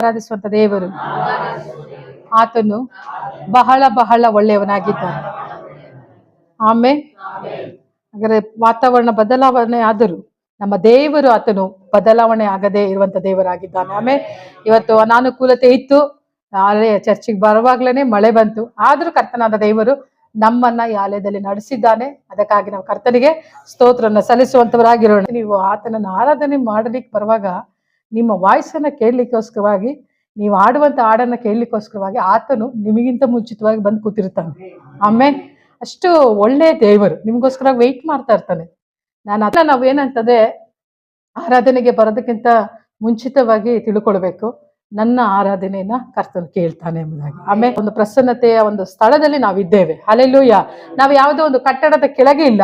ಆರಾಧಿಸುವಂತ ದೇವರು ಆತನು ಬಹಳ ಬಹಳ ಒಳ್ಳೆಯವನಾಗಿದ್ದಾನೆ. ಆಮೇಲೆ ಹಾಗಾದ್ರೆ ವಾತಾವರಣ ಬದಲಾವಣೆ ಆದರೂ ನಮ್ಮ ದೇವರು ಆತನು ಬದಲಾವಣೆ ಆಗದೆ ಇರುವಂತ ದೇವರಾಗಿದ್ದಾನೆ. ಆಮೇಲೆ ಇವತ್ತು ಅನಾನುಕೂಲತೆ ಇತ್ತು, ನಾಳೆ ಚರ್ಚಿಗೆ ಬರುವಾಗ್ಲೇನೆ ಮಳೆ ಬಂತು, ಆದ್ರೂ ಕರ್ತನಾದ ದೇವರು ನಮ್ಮನ್ನ ಈ ಆಲಯದಲ್ಲಿ ನಡೆಸಿದ್ದಾನೆ. ಅದಕ್ಕಾಗಿ ನಾವು ಕರ್ತನಿಗೆ ಸ್ತೋತ್ರನ ಸಲ್ಲಿಸುವಂತವರಾಗಿರೋಣ. ನೀವು ಆತನನ್ನ ಆರಾಧನೆ ಮಾಡಲಿಕ್ಕೆ ಬರುವಾಗ ನಿಮ್ಮ ವಾಯ್ಸನ್ನ ಕೇಳಲಿಕ್ಕೋಸ್ಕರವಾಗಿ, ನೀವು ಆಡುವಂತ ಹಾಡನ್ನ ಕೇಳಲಿಕ್ಕೋಸ್ಕರವಾಗಿ ಆತನು ನಿಮಗಿಂತ ಮುಂಚಿತವಾಗಿ ಬಂದು ಕೂತಿರ್ತಾನೆ. ಆಮೇಲೆ ಅಷ್ಟು ಒಳ್ಳೆ ದೇವರು ನಿಮ್ಗೋಸ್ಕರ ವೆಯ್ಟ್ ಮಾಡ್ತಾ ಇರ್ತಾನೆ. ನಾವೇನಂತಂದ್ರೆ ಆರಾಧನೆಗೆ ಬರೋದಕ್ಕಿಂತ ಮುಂಚಿತವಾಗಿ ತಿಳ್ಕೊಳ್ಬೇಕು, ನನ್ನ ಆರಾಧನೆಯನ್ನ ಕರ್ತನು ಕೇಳ್ತಾನೆ ಎಂಬುದಾಗಿ. ಆಮೇಲೆ ಒಂದು ಪ್ರಸನ್ನತೆಯ ಒಂದು ಸ್ಥಳದಲ್ಲಿ ನಾವಿದ್ದೇವೆ. ಹಲ್ಲೆಲೂಯಾ. ನಾವು ಯಾವುದೋ ಒಂದು ಕಟ್ಟಡದ ಕೆಳಗೆ ಇಲ್ಲ,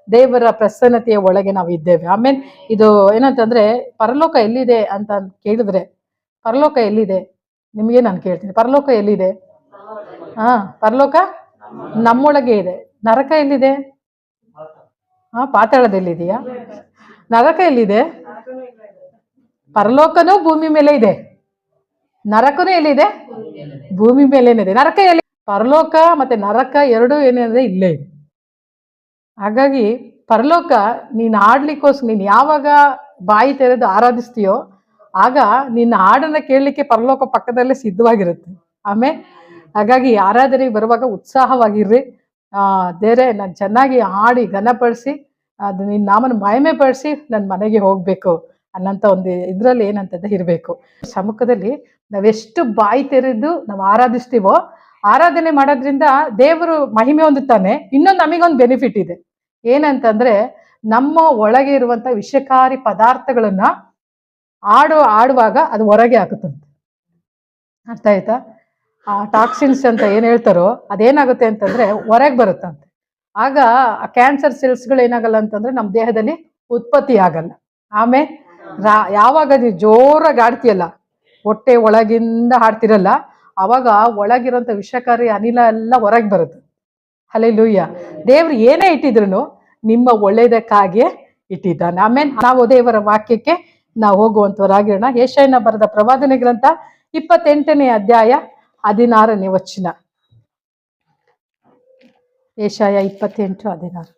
ದೇವರ ಪ್ರಸನ್ನತೆಯ ಒಳಗೆ ನಾವು ಇದ್ದೇವೆ. ಆಮೇಲೆ ಇದು ಏನಂತಂದ್ರೆ ಪರಲೋಕ ಎಲ್ಲಿದೆ ಅಂತ ಕೇಳಿದ್ರೆ, ಪರಲೋಕ ಎಲ್ಲಿದೆ ನಿಮ್ಗೆ ನಾನು ಕೇಳ್ತೀನಿ, ಪರಲೋಕ ಎಲ್ಲಿದೆ? ಪರಲೋಕ ನಮ್ಮೊಳಗೆ ಇದೆ. ನರಕ ಎಲ್ಲಿದೆ? ಪಾತಾಳದಲ್ಲಿದೆಯಾ? ನರಕ ಎಲ್ಲಿದೆ? ಪರಲೋಕನೂ ಭೂಮಿ ಮೇಲೆ ಇದೆ, ನರಕನೂ ಎಲ್ಲಿದೆ? ಭೂಮಿ ಮೇಲೇನಿದೆ. ನರಕ ಎಲ್ಲಿ? ಪರಲೋಕ ಮತ್ತೆ ನರಕ ಎರಡು ಏನಿದೆ ಇಲ್ಲೇ ಇದೆ. ಹಾಗಾಗಿ ಪರಲೋಕ ನೀನು ಆಡ್ಲಿಕ್ಕೋಸ್ಕರ, ನೀನು ಯಾವಾಗ ಬಾಯಿ ತೆರೆದು ಆರಾಧಿಸ್ತೀಯೋ ಆಗ ನಿನ್ನ ಹಾಡನ್ನ ಕೇಳಲಿಕ್ಕೆ ಪರಲೋಕ ಪಕ್ಕದಲ್ಲೇ ಸಿದ್ಧವಾಗಿರುತ್ತೆ. ಆಮೇಲೆ ಹಾಗಾಗಿ ಆರಾಧನೆಗೆ ಬರುವಾಗ ಉತ್ಸಾಹವಾಗಿರ್ರಿ. ದೇವರೇ ನಾನು ಚೆನ್ನಾಗಿ ಹಾಡಿ ಘನಪಡಿಸಿ ಅದು ನಿನ್ನ ನಾಮನ ಮಹಿಮೆ ಪಡಿಸಿ ನನ್ನ ಮನೆಗೆ ಹೋಗ್ಬೇಕು ಅನ್ನೋಂಥ ಒಂದು ಇದ್ರಲ್ಲಿ ಏನಂತಂದ್ರೆ ಇರಬೇಕು. ಸಮ್ಮುಖದಲ್ಲಿ ನಾವೆಷ್ಟು ಬಾಯಿ ತೆರೆದು ನಾವು ಆರಾಧಿಸ್ತೀವೋ, ಆರಾಧನೆ ಮಾಡೋದ್ರಿಂದ ದೇವರು ಮಹಿಮೆ ಹೊಂದುತ್ತಾನೆ. ಇನ್ನೊಂದು ನಮಗೊಂದು ಬೆನಿಫಿಟ್ ಇದೆ, ಏನಂತಂದ್ರೆ ನಮ್ಮ ಒಳಗೆ ಇರುವಂತ ವಿಷಕಾರಿ ಪದಾರ್ಥಗಳನ್ನ ಆಡುವಾಗ ಅದು ಹೊರಗೆ ಹಾಕುತ್ತಂತೆ. ಅರ್ಥ ಆಯ್ತಾ? ಟಾಕ್ಸಿನ್ಸ್ ಅಂತ ಏನ್ ಹೇಳ್ತಾರೋ ಅದೇನಾಗುತ್ತೆ ಅಂತಂದ್ರೆ ಹೊರಗೆ ಬರುತ್ತಂತೆ. ಆಗ ಆ ಕ್ಯಾನ್ಸರ್ ಸೆಲ್ಸ್ಗಳು ಏನಾಗಲ್ಲ ಅಂತಂದ್ರೆ ನಮ್ಮ ದೇಹದಲ್ಲಿ ಉತ್ಪತ್ತಿ ಆಗಲ್ಲ. ಆಮೇಲೆ ಯಾವಾಗ ನೀವು ಜೋರಾಗಿ ಆಡ್ತೀಯಲ್ಲ, ಹೊಟ್ಟೆ ಒಳಗಿಂದ ಹಾಡ್ತಿರಲ್ಲ, ಅವಾಗ ಒಳಗಿರೋಂಥ ವಿಷಕಾರಿ ಅನಿಲ ಎಲ್ಲ ಹೊರಗೆ ಬರುತ್ತೆ. ಹಲ್ಲೆಲೂಯಾ. ದೇವ್ರು ಏನೇ ಇಟ್ಟಿದ್ರು ನಿಮ್ಮ ಒಳ್ಳೇದಕ್ಕಾಗಿಯೇ ಇಟ್ಟಿದ್ದಾನೆ. ಆಮೇಲೆ ನಾವು ದೇವರ ವಾಕ್ಯಕ್ಕೆ ನಾವು ಹೋಗುವಂತವರಾಗಿರೋಣ. ಯೆಶಾಯನ ಬರೆದ ಪ್ರವಾದನೆ ಗ್ರಂಥ 28ನೇ ಅಧ್ಯಾಯ 16ನೇ ವಚನ. ಯೆಶಾಯ 28:16.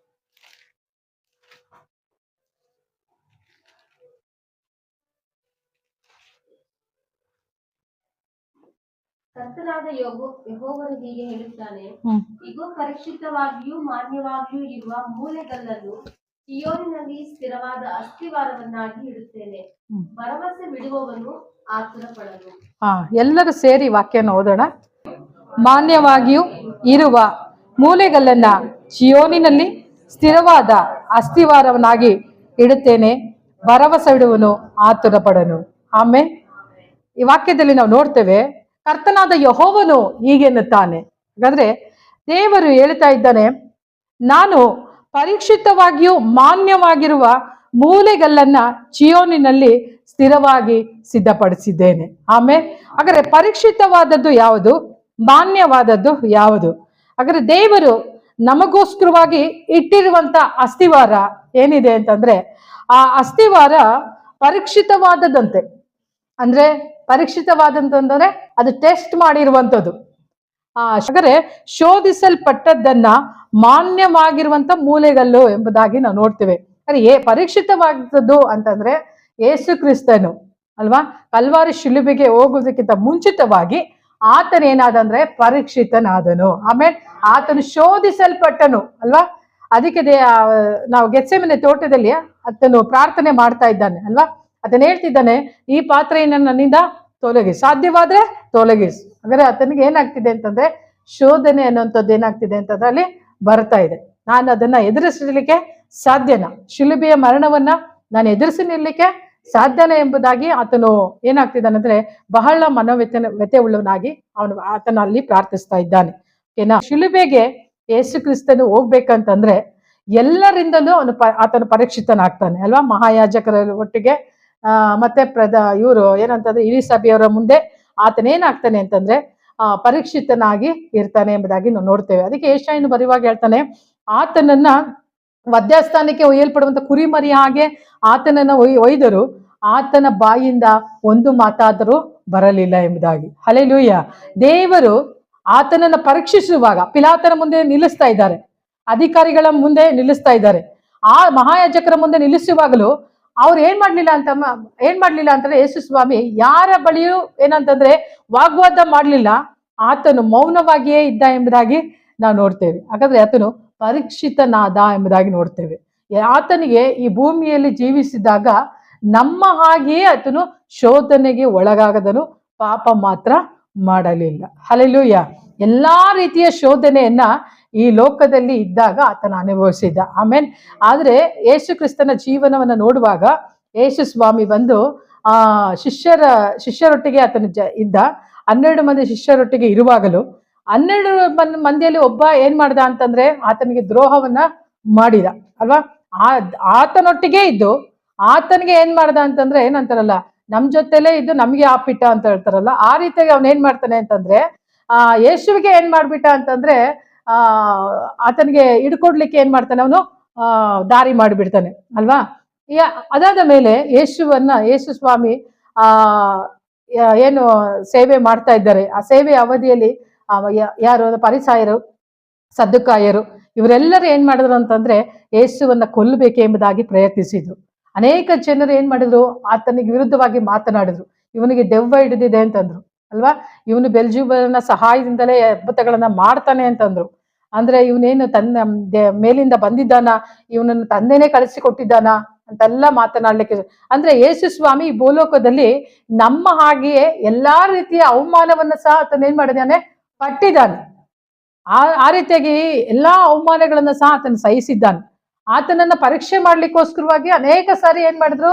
ಕರ್ತನಾದ ಯೆಹೋವನು ಹೀಗೆ ಹೇಳುತ್ತಾನೆ, ಇಗೋ, ಪರೀಕ್ಷಿತವಾಗಿಯೂ ಮಾನ್ಯವಾಗಿಯೂ ಇರುವ ಮೂಲೆಗಲ್ಲನ್ನು ಚೀಯೋನಿನಲ್ಲಿ ಸ್ಥಿರವಾದ ಅಸ್ತಿವಾರವನ್ನಾಗಿ ಇಡುತ್ತೇನೆ. ಭರವಸೆ ಬಿಡುವವನು ಆತುರ ಪಡನು. ಎಲ್ಲರೂ ಸೇರಿ ವಾಕ್ಯನ ಓದೋಣ. ಮಾನ್ಯವಾಗಿಯೂ ಇರುವ ಮೂಲೆಗಲ್ಲನ್ನ ಚೀಯೋನಿನಲ್ಲಿ ಸ್ಥಿರವಾದ ಅಸ್ತಿವಾರವನ್ನಾಗಿ ಇಡುತ್ತೇನೆ, ಭರವಸೆ ಬಿಡುವನು ಆತುರ ಪಡನು. ಆಮೇಲೆ ಈ ವಾಕ್ಯದಲ್ಲಿ ನಾವು ನೋಡ್ತೇವೆ, ಕರ್ತನಾದ ಯೆಹೋವನು ಹೀಗೆನ್ನುತ್ತಾನೆ. ಹಾಗಾದ್ರೆ ದೇವರು ಹೇಳ್ತಾ ಇದ್ದಾನೆ, ನಾನು ಪರೀಕ್ಷಿತವಾಗಿಯೂ ಮಾನ್ಯವಾಗಿರುವ ಮೂಲೆಗಲ್ಲನ್ನ ಚೀಯೋನಿನಲ್ಲಿ ಸ್ಥಿರವಾಗಿ ಸಿದ್ಧಪಡಿಸಿದ್ದೇನೆ. ಆಮೇಲೆ ಹಾಗಾದ್ರೆ ಪರೀಕ್ಷಿತವಾದದ್ದು ಯಾವುದು, ಮಾನ್ಯವಾದದ್ದು ಯಾವುದು? ಹಾಗಾದ್ರೆ ದೇವರು ನಮಗೋಸ್ಕರವಾಗಿ ಇಟ್ಟಿರುವಂತ ಅಸ್ತಿವಾರ ಏನಿದೆ ಅಂತಂದ್ರೆ, ಆ ಅಸ್ತಿವಾರ ಪರೀಕ್ಷಿತವಾದದಂತೆ. ಅಂದ್ರೆ ಪರೀಕ್ಷಿತವಾದಂತಂದ್ರೆ ಅದು ಟೆಸ್ಟ್ ಮಾಡಿರುವಂಥದ್ದು. ಹಾಗಾದ್ರೆ ಶೋಧಿಸಲ್ಪಟ್ಟದ್ದನ್ನ ಮಾನ್ಯವಾಗಿರುವಂತ ಮೂಲೆಗಲ್ಲು ಎಂಬುದಾಗಿ ನಾವು ನೋಡ್ತೇವೆ. ಪರೀಕ್ಷಿತವಾದದ್ದು ಅಂತಂದ್ರೆ ಯೇಸು ಕ್ರಿಸ್ತನು ಅಲ್ವಾ, ಕಲ್ವಾರಿ ಶಿಲುಬೆಗೆ ಹೋಗುವುದಕ್ಕಿಂತ ಮುಂಚಿತವಾಗಿ ಆತನೇನಾದಂದ್ರೆ ಪರೀಕ್ಷಿತನಾದನು. ಆಮೇಲೆ ಆತನು ಶೋಧಿಸಲ್ಪಟ್ಟನು ಅಲ್ವಾ. ಅದಕ್ಕೆ ನಾವು ಗೆತ್ಸೆಮನೆ ತೋಟದಲ್ಲಿ ಆತನು ಪ್ರಾರ್ಥನೆ ಮಾಡ್ತಾ ಇದ್ದಾನೆ ಅಲ್ವಾ. ಅದನ್ನ ಹೇಳ್ತಿದ್ದಾನೆ, ಈ ಪಾತ್ರೆಯನ್ನು ನನ್ನಿಂದ ತೊಲಗಿಸಿ, ಸಾಧ್ಯವಾದ್ರೆ ತೊಲಗಿಸಿ. ಹಾಗಾದ್ರೆ ಆತನಿಗೆ ಏನಾಗ್ತಿದೆ ಅಂತಂದ್ರೆ ಶೋಧನೆ ಅನ್ನುವಂಥದ್ದು ಏನಾಗ್ತಿದೆ ಅಂತಂದ್ರೆ ಅಲ್ಲಿ ಬರ್ತಾ ಇದೆ. ನಾನು ಅದನ್ನ ಎದುರಿಸಲಿಕ್ಕೆ ಸಾಧ್ಯನಾ, ಶಿಲುಬೆಯ ಮರಣವನ್ನ ನಾನು ಎದುರಿಸಿ ನಿಲ್ಲಲಿಕ್ಕೆ ಸಾಧ್ಯನ ಎಂಬುದಾಗಿ ಆತನು ಏನಾಗ್ತಿದ್ದಾನೆ ಅಂದ್ರೆ ಬಹಳ ವ್ಯತೆ ಉಳ್ಳವನಾಗಿ ಆತನ ಅಲ್ಲಿ ಪ್ರಾರ್ಥಿಸ್ತಾ ಇದ್ದಾನೆ. ಏನ ಶಿಲುಬೆಗೆ ಯೇಸು ಕ್ರಿಸ್ತನು ಹೋಗ್ಬೇಕಂತಂದ್ರೆ ಎಲ್ಲರಿಂದಲೂ ಆತನು ಪರೀಕ್ಷಿತನಾಗ್ತಾನೆ ಅಲ್ವಾ. ಮಹಾಯಾಜಕರ ಒಟ್ಟಿಗೆ ಮತ್ತೆ ಇವರು ಏನಂತಂದ್ರೆ ಇಡೀ ಸಭೆಯವರ ಮುಂದೆ ಆತನೇನಾಗ್ತಾನೆ ಅಂತಂದ್ರೆ ಪರೀಕ್ಷಿತನಾಗಿ ಇರ್ತಾನೆ ಎಂಬುದಾಗಿ ನಾವು ನೋಡ್ತೇವೆ. ಅದಕ್ಕೆ ಯೆಶಾಯನು ಬರೆಯುವಾಗ ಹೇಳ್ತಾನೆ, ಆತನನ್ನ ವಧ್ಯಸ್ಥಾನಕ್ಕೆ ಒಯ್ಯಲ್ಪಡುವಂತ ಕುರಿಮರಿ ಹಾಗೆ ಆತನನ್ನ ಒಯ್ದರು, ಆತನ ಬಾಯಿಂದ ಒಂದು ಮಾತಾದರೂ ಬರಲಿಲ್ಲ ಎಂಬುದಾಗಿ. ಹಲ್ಲೆಲೂಯಾ. ದೇವರು ಆತನನ್ನ ಪರೀಕ್ಷಿಸುವಾಗ ಪಿಲಾತನ ಮುಂದೆ ನಿಲ್ಲಿಸ್ತಾ ಇದ್ದಾರೆ, ಅಧಿಕಾರಿಗಳ ಮುಂದೆ ನಿಲ್ಲಿಸ್ತಾ ಇದ್ದಾರೆ, ಆ ಮಹಾಯಾಜಕರ ಮುಂದೆ ನಿಲ್ಲಿಸುವಾಗಲೂ ಅವ್ರು ಏನ್ ಮಾಡ್ಲಿಲ್ಲ ಅಂತಂದ್ರೆ ಯೇಸು ಸ್ವಾಮಿ ಯಾರ ಬಳಿಯೂ ಏನಂತಂದ್ರೆ ವಾಗ್ವಾದ ಮಾಡ್ಲಿಲ್ಲ, ಆತನು ಮೌನವಾಗಿಯೇ ಇದ್ದ ಎಂಬುದಾಗಿ ನಾವು ನೋಡ್ತೇವೆ. ಹಾಗಾದ್ರೆ ಆತನು ಪರೀಕ್ಷಿತನಾದ ಎಂಬುದಾಗಿ ನೋಡ್ತೇವೆ. ಆತನಿಗೆ ಈ ಭೂಮಿಯಲ್ಲಿ ಜೀವಿಸಿದಾಗ ನಮ್ಮ ಹಾಗೆಯೇ ಆತನು ಶೋಧನೆಗೆ ಒಳಗಾಗದನು, ಪಾಪ ಮಾತ್ರ ಮಾಡಲಿಲ್ಲ. ಹಲ್ಲೆಲೂಯಾ. ಎಲ್ಲಾ ರೀತಿಯ ಶೋಧನೆಯನ್ನ ಈ ಲೋಕದಲ್ಲಿ ಇದ್ದಾಗ ಆತನ ಅನುಭವಿಸಿದ್ದ. ಆಮೇನ್. ಆದ್ರೆ ಯೇಸು ಕ್ರಿಸ್ತನ ಜೀವನವನ್ನ ನೋಡುವಾಗ ಯೇಸು ಸ್ವಾಮಿ ಬಂದು ಶಿಷ್ಯರೊಟ್ಟಿಗೆ ಆತನ ಇದ್ದ. 12 ಮಂದಿ ಶಿಷ್ಯರೊಟ್ಟಿಗೆ ಇರುವಾಗಲೂ 12 ಮಂದಿಯಲ್ಲಿ ಒಬ್ಬ ಏನ್ ಮಾಡ್ದ ಅಂತಂದ್ರೆ ಆತನಿಗೆ ದ್ರೋಹವನ್ನ ಮಾಡಿದ ಅಲ್ವಾ. ಆತನೊಟ್ಟಿಗೆ ಇದ್ದು ಆತನಿಗೆ ಏನ್ ಮಾಡ್ದ ಅಂತಂದ್ರೆ ಏನಂತಾರಲ್ಲ, ನಮ್ ಜೊತೆಲೇ ಇದ್ದು ನಮ್ಗೆ ಆಪಿಟ್ಟ ಅಂತ ಹೇಳ್ತಾರಲ್ಲ, ಆ ರೀತಿಯಾಗಿ ಅವನ್ ಏನ್ ಮಾಡ್ತಾನೆ ಅಂತಂದ್ರೆ ಯೇಸುವಿಗೆ ಏನ್ ಮಾಡ್ಬಿಟ್ಟ ಅಂತಂದ್ರೆ ಆತನಿಗೆ ಹಿಡ್ಕೊಡ್ಲಿಕ್ಕೆ ಏನ್ ಮಾಡ್ತಾನೆ ಅವನು ದಾರಿ ಮಾಡಿಬಿಡ್ತಾನೆ ಅಲ್ವಾ. ಅದಾದ ಮೇಲೆ ಯೇಸು ಸ್ವಾಮಿ ಏನು ಸೇವೆ ಮಾಡ್ತಾ ಇದ್ದಾರೆ, ಆ ಸೇವೆ ಅವಧಿಯಲ್ಲಿ ಯಾರು ಪರಿಸಾಯರು, ಸದ್ದುಕಾಯರು ಇವರೆಲ್ಲರೂ ಏನ್ ಮಾಡಿದ್ರು ಅಂತಂದ್ರೆ ಯೇಸುವನ್ನ ಕೊಲ್ಲಬೇಕು ಎಂಬುದಾಗಿ ಪ್ರಯತ್ನಿಸಿದ್ರು. ಅನೇಕ ಜನರು ಏನ್ ಮಾಡಿದ್ರು, ಆತನಿಗೆ ವಿರುದ್ಧವಾಗಿ ಮಾತನಾಡಿದ್ರು. ಇವನಿಗೆ ದೆವ್ವ ಹಿಡಿದಿದೆ ಅಂತಂದ್ರು ಅಲ್ವಾ, ಇವನು ಬೆಲ್ಜುಬನ ಸಹಾಯದಿಂದಲೇ ಅದ್ಭುತಗಳನ್ನ ಮಾಡ್ತಾನೆ ಅಂತಂದ್ರು. ಅಂದ್ರೆ ಇವನೇನು ತನ್ನ ಮೇಲಿಂದ ಬಂದಿದ್ದಾನ, ಇವನನ್ನು ತಂದೆನೇ ಕಳಿಸಿಕೊಟ್ಟಿದ್ದಾನ ಅಂತೆಲ್ಲ ಮಾತನಾಡ್ಲಿಕ್ಕೆ. ಅಂದ್ರೆ ಯೇಸು ಸ್ವಾಮಿ ಈ ಭೂಲೋಕದಲ್ಲಿ ನಮ್ಮ ಹಾಗೆಯೇ ಎಲ್ಲಾ ರೀತಿಯ ಅವಮಾನವನ್ನ ಸಹ ಆತನ ಏನ್ ಮಾಡಿದ್ದಾನೆ, ಪಟ್ಟಿದ್ದಾನೆ. ಆ ರೀತಿಯಾಗಿ ಎಲ್ಲಾ ಅವಮಾನಗಳನ್ನ ಸಹ ಆತನ ಸಹಿಸಿದ್ದಾನೆ. ಆತನನ್ನ ಪರೀಕ್ಷೆ ಮಾಡ್ಲಿಕ್ಕೋಸ್ಕರವಾಗಿ ಅನೇಕ ಸಾರಿ ಏನ್ ಮಾಡಿದ್ರು,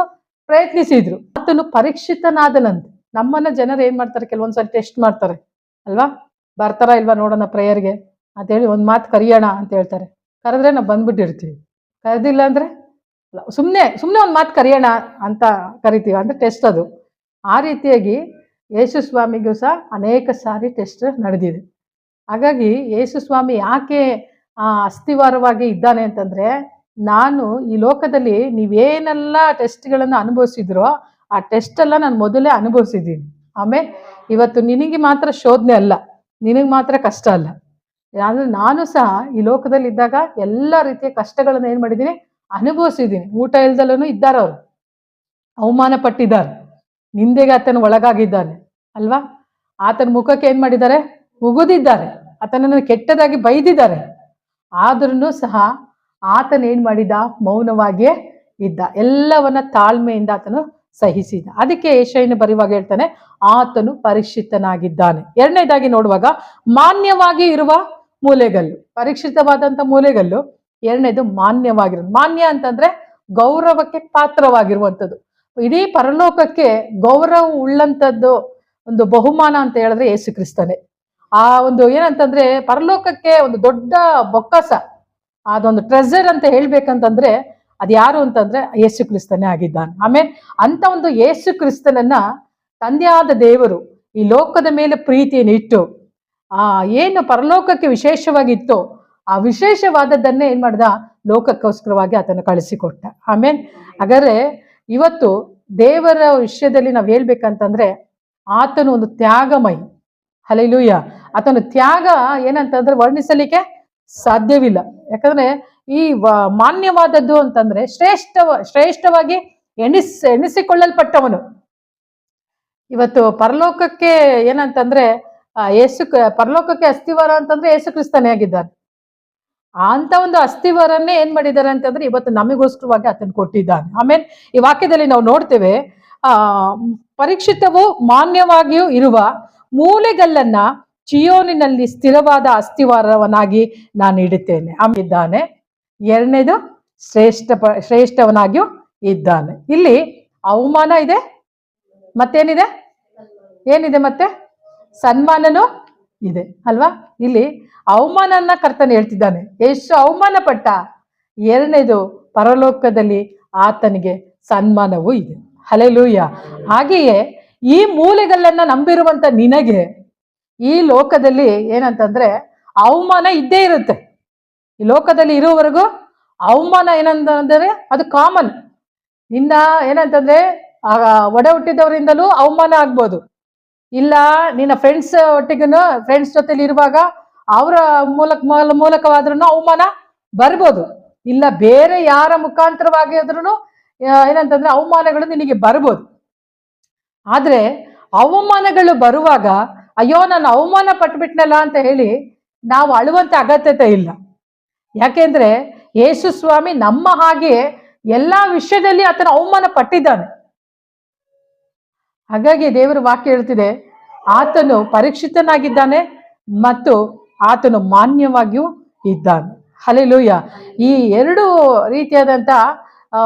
ಪ್ರಯತ್ನಿಸಿದ್ರು. ಆತನು ಪರೀಕ್ಷಿತನಾದನಂತೆ. ನಮ್ಮನ್ನ ಜನರು ಏನ್ ಮಾಡ್ತಾರೆ, ಕೆಲವೊಂದ್ಸರಿ ಟೆಸ್ಟ್ ಮಾಡ್ತಾರೆ ಅಲ್ವಾ. ಬರ್ತಾರ ಇಲ್ವಾ ನೋಡೋಣ ಪ್ರೇಯರ್ಗೆ ಅಂತೇಳಿ ಒಂದ್ ಮಾತು ಕರಿಯೋಣ ಅಂತ ಹೇಳ್ತಾರೆ. ಕರೆದ್ರೆ ನಾವು ಬಂದ್ಬಿಟ್ಟಿರ್ತೀವಿ, ಕರೆದಿಲ್ಲ ಅಂದ್ರೆ ಸುಮ್ನೆ ಒಂದ್ ಮಾತು ಕರಿಯೋಣ ಅಂತ ಕರಿತೀವಿ, ಅಂದ್ರೆ ಟೆಸ್ಟ್ ಅದು. ಆ ರೀತಿಯಾಗಿ ಯೇಸು ಸ್ವಾಮಿಗೂ ಸಹ ಅನೇಕ ಸಾರಿ ಟೆಸ್ಟ್ ನಡೆದಿದೆ. ಹಾಗಾಗಿ ಯೇಸು ಸ್ವಾಮಿ ಯಾಕೆ ಅಸ್ಥಿವಾರವಾಗಿ ಇದ್ದಾನೆ ಅಂತಂದ್ರೆ, ನಾನು ಈ ಲೋಕದಲ್ಲಿ ನೀವೇನೆಲ್ಲ ಟೆಸ್ಟ್ಗಳನ್ನ ಅನುಭವಿಸಿದ್ರೋ ಆ ಟೆಸ್ಟ್ ಎಲ್ಲ ನಾನು ಮೊದಲೇ ಅನುಭವಿಸಿದ್ದೀನಿ. ಆಮೇಲೆ ಇವತ್ತು ನಿನಗೆ ಮಾತ್ರ ಶೋಧನೆ ಅಲ್ಲ, ನಿನಗೆ ಮಾತ್ರ ಕಷ್ಟ ಅಲ್ಲ. ಅಂದ್ರೆ ನಾನು ಸಹ ಈ ಲೋಕದಲ್ಲಿ ಇದ್ದಾಗ ಎಲ್ಲ ರೀತಿಯ ಕಷ್ಟಗಳನ್ನ ಏನ್ ಮಾಡಿದ್ದೀನಿ, ಅನುಭವಿಸಿದ್ದೀನಿ. ಊಟ ಇಲ್ದಲ್ಲೂ ಇದ್ದಾರೆ, ಅವರು ಅವಮಾನ ಪಟ್ಟಿದ್ದಾರೆ, ನಿಂದೆಗೆ ಆತನ ಒಳಗಾಗಿದ್ದಾನೆ ಅಲ್ವಾ. ಆತನ ಮುಖಕ್ಕೆ ಏನ್ ಮಾಡಿದ್ದಾರೆ, ಉಗುದಿದ್ದಾರೆ, ಆತನನ್ನು ಕೆಟ್ಟದಾಗಿ ಬೈದಿದ್ದಾರೆ. ಆದ್ರೂ ಸಹ ಆತನ ಏನ್ ಮಾಡಿದ, ಮೌನವಾಗಿಯೇ ಇದ್ದ. ಎಲ್ಲವನ್ನ ತಾಳ್ಮೆಯಿಂದ ಆತನು ಸಹಿಸಿದ. ಅದಕ್ಕೆ ಯೆಶಾಯನು ಬರೆಯುವಾಗ ಹೇಳ್ತಾನೆ, ಆತನು ಪರಿಶುದ್ಧನಾಗಿದ್ದಾನೆ. ಎರಡನೇದಾಗಿ ನೋಡುವಾಗ ಮಾನ್ಯವಾಗಿ ಇರುವ ಮೂಲೆಗಲ್ಲು, ಪರೀಕ್ಷಿತವಾದಂತ ಮೂಲೆಗಲ್ಲು. ಎರಡನೇದು ಮಾನ್ಯವಾಗಿರೋದು. ಮಾನ್ಯ ಅಂತಂದ್ರೆ ಗೌರವಕ್ಕೆ ಪಾತ್ರವಾಗಿರುವಂಥದ್ದು. ಇಡೀ ಪರಲೋಕಕ್ಕೆ ಗೌರವ ಉಳ್ಳಂಥದ್ದು ಒಂದು ಬಹುಮಾನ ಅಂತ ಹೇಳಿದ್ರೆ ಯೇಸು ಕ್ರಿಸ್ತನೇ. ಆ ಒಂದು ಏನಂತಂದ್ರೆ ಪರಲೋಕಕ್ಕೆ ಒಂದು ದೊಡ್ಡ ಬೊಕ್ಕಸ, ಅದೊಂದು ಟ್ರೆಸರ್ ಅಂತ ಹೇಳ್ಬೇಕಂತಂದ್ರೆ ಅದು ಯಾರು ಅಂತಂದ್ರೆ ಯೇಸು ಕ್ರಿಸ್ತನೇ ಆಗಿದ್ದಾನೆ. ಆಮೇಲೆ ಅಂತ ಒಂದು ಯೇಸು ಕ್ರಿಸ್ತನನ್ನ ತಂದೆಯಾದ ದೇವರು ಈ ಲೋಕದ ಮೇಲೆ ಪ್ರೀತಿಯನ್ನು ಇಟ್ಟು ಏನು ಪರಲೋಕಕ್ಕೆ ವಿಶೇಷವಾಗಿತ್ತು, ಆ ವಿಶೇಷವಾದದ್ದನ್ನೇ ಏನ್ ಮಾಡ್ದ, ಲೋಕಕ್ಕೋಸ್ಕರವಾಗಿ ಆತನ ಕಳಿಸಿಕೊಟ್ಟ. ಆಮೇಲೆ ಹಾಗಾದ್ರೆ ಇವತ್ತು ದೇವರ ವಿಷಯದಲ್ಲಿ ನಾವ್ ಹೇಳ್ಬೇಕಂತಂದ್ರೆ ಆತನು ಒಂದು ತ್ಯಾಗಮಯಿ. ಹಲ್ಲೆಲೂಯಾ. ಆತನ ತ್ಯಾಗ ಏನಂತಂದ್ರೆ ವರ್ಣಿಸಲಿಕ್ಕೆ ಸಾಧ್ಯವಿಲ್ಲ. ಯಾಕಂದ್ರೆ ಈ ಮಾನ್ಯವಾದದ್ದು ಅಂತಂದ್ರೆ ಶ್ರೇಷ್ಠವಾಗಿ ಎಣಿಸಿಕೊಳ್ಳಲ್ಪಟ್ಟವನು. ಇವತ್ತು ಪರಲೋಕಕ್ಕೆ ಏನಂತಂದ್ರೆ ಪರಲೋಕಕ್ಕೆ ಅಸ್ಥಿವಾರ ಅಂತಂದ್ರೆ ಯೇಸು ಕ್ರಿಸ್ತನೇ ಆಗಿದ್ದಾನೆ. ಅಂತ ಒಂದು ಅಸ್ಥಿವಾರನ್ನೇ ಏನ್ ಮಾಡಿದ್ದಾರೆ ಅಂತಂದ್ರೆ ಇವತ್ತು ನಮಗೋಸ್ಕರವಾಗಿ ಆತನ ಕೊಟ್ಟಿದ್ದಾನೆ. ಆಮೇಲೆ ಈ ವಾಕ್ಯದಲ್ಲಿ ನಾವು ನೋಡ್ತೇವೆ, ಪರೀಕ್ಷಿತವೂ ಮಾನ್ಯವಾಗಿಯೂ ಇರುವ ಮೂಲೆಗಲ್ಲನ್ನ ಚಿಯೋನಿನಲ್ಲಿ ಸ್ಥಿರವಾದ ಅಸ್ಥಿವಾರವನಾಗಿ ನಾನು ಇಡುತ್ತೇನೆ ಅಂಬಿದ್ದಾನೆ. ಎರಡನೇದು ಶ್ರೇಷ್ಠವನಾಗಿಯೂ ಇದ್ದಾನೆ. ಇಲ್ಲಿ ಅವಮಾನ ಇದೆ, ಮತ್ತೇನಿದೆ, ಏನಿದೆ, ಮತ್ತೆ ಸನ್ಮಾನನೂ ಇದೆ ಅಲ್ವಾ. ಇಲ್ಲಿ ಅವಮಾನನ ಕರ್ತನ ಹೇಳ್ತಿದ್ದಾನೆ, ಎಷ್ಟು ಅವಮಾನ ಪಟ್ಟ. ಎರಡನೇದು ಪರಲೋಕದಲ್ಲಿ ಆತನಿಗೆ ಸನ್ಮಾನವೂ ಇದೆ. ಹಲ್ಲೆಲೂಯಾ. ಹಾಗೆಯೇ ಈ ಮೂಲೆಗಳನ್ನ ನಂಬಿರುವಂತ ನಿನಗೆ ಈ ಲೋಕದಲ್ಲಿ ಏನಂತಂದ್ರೆ ಅವಮಾನ ಇದ್ದೇ ಇರುತ್ತೆ. ಈ ಲೋಕದಲ್ಲಿ ಇರುವವರೆಗೂ ಅವಮಾನ ಏನಂತಂದ್ರೆ ಅದು ಕಾಮನ್. ನಿನ್ನ ಏನಂತಂದ್ರೆ ಒಡ ಹುಟ್ಟಿದವರಿಂದಲೂ ಅವಮಾನ ಆಗ್ಬೋದು. ಇಲ್ಲ ನಿನ್ನ ಫ್ರೆಂಡ್ಸ್ ಒಟ್ಟಿಗೂ ಫ್ರೆಂಡ್ಸ್ ಜೊತೆಲಿ ಇರುವಾಗ ಅವರ ಮೂಲಕವಾದ್ರೂ ಅವಮಾನ ಬರ್ಬೋದು. ಇಲ್ಲ ಬೇರೆ ಯಾರ ಮುಖಾಂತರವಾಗಿ ಆದ್ರೂ ಏನಂತಂದ್ರೆ ಅವಮಾನಗಳು ನಿನಗೆ ಬರ್ಬೋದು. ಆದ್ರೆ ಅವಮಾನಗಳು ಬರುವಾಗ ಅಯ್ಯೋ ನಾನು ಅವಮಾನ ಪಟ್ಬಿಟ್ನಲ್ಲ ಅಂತ ಹೇಳಿ ನಾವು ಅಳುವಂತ ಅಗತ್ಯತೆ ಇಲ್ಲ. ಯಾಕೆಂದ್ರೆ ಯೇಸು ಸ್ವಾಮಿ ನಮ್ಮ ಹಾಗೆ ಎಲ್ಲಾ ವಿಷಯದಲ್ಲಿ ಆತನ ಅವಮಾನ ಪಟ್ಟಿದ್ದಾನೆ. ಹಾಗಾಗಿ ದೇವರ ವಾಕ್ಯ ಹೇಳ್ತಿದೆ, ಆತನು ಪರೀಕ್ಷಿತನಾಗಿದ್ದಾನೆ ಮತ್ತು ಆತನು ಮಾನ್ಯವಾಗಿಯೂ ಇದ್ದಾನೆ. ಹಲ್ಲೆಲೂಯಾ. ಈ ಎರಡು ರೀತಿಯಾದಂತ